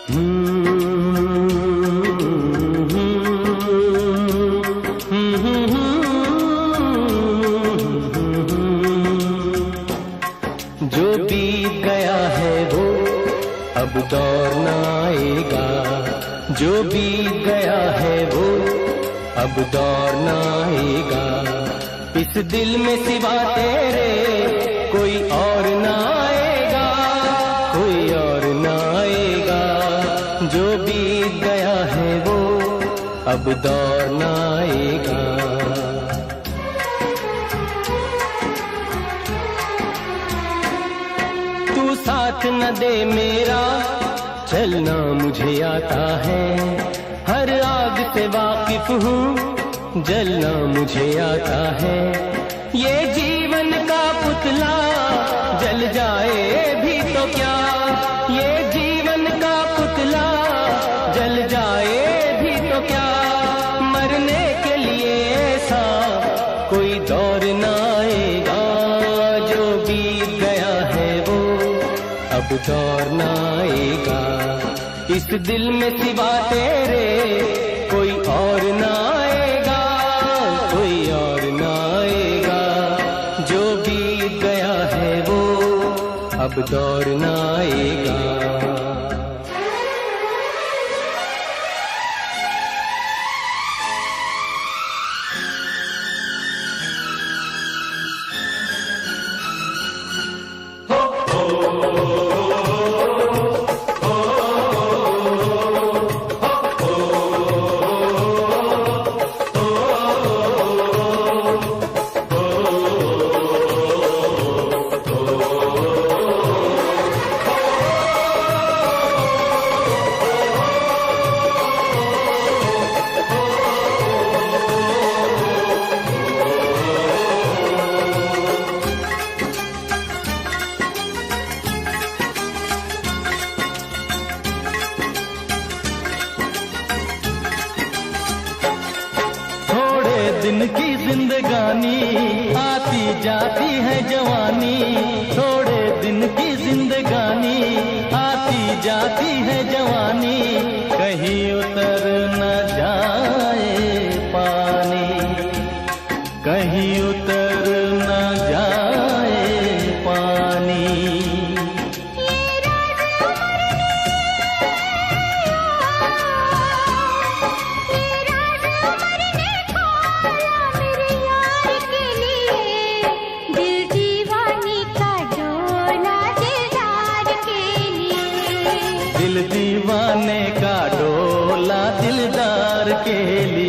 जो बीत गया है वो अब दौर न आएगा, जो बीत गया है वो अब दौर न आएगा। इस दिल में सिवा तेरे कोई और न आएगा, कोई और न आएगा। जो बीत गया है वो अब दौर न आएगा। तू साथ न दे मेरा, चलना मुझे आता है। हर आग से वाकिफ हूँ, जलना मुझे आता है। ये जीवन का पुतला जल जाए भी तो क्या, ये जीवन का पुतला जल जाए भी तो क्या। मरने के लिए ऐसा कोई दौर न आएगा। जो बीत गया है वो अब दौर न आएगा। इस दिल में सिवा तेरे कोई और न आएगा, कोई और न आएगा। जो बीत गया है वो अब दौर न आएगा। दिन की जिंदगानी आती जाती है जवानी, थोड़े दिन की जिंदगानी आती जाती है जवानी। कहीं उतर न जाए पानी, कहीं उतर न जाए पानी। दिल दीवाने का डोला दिलदार के लिए।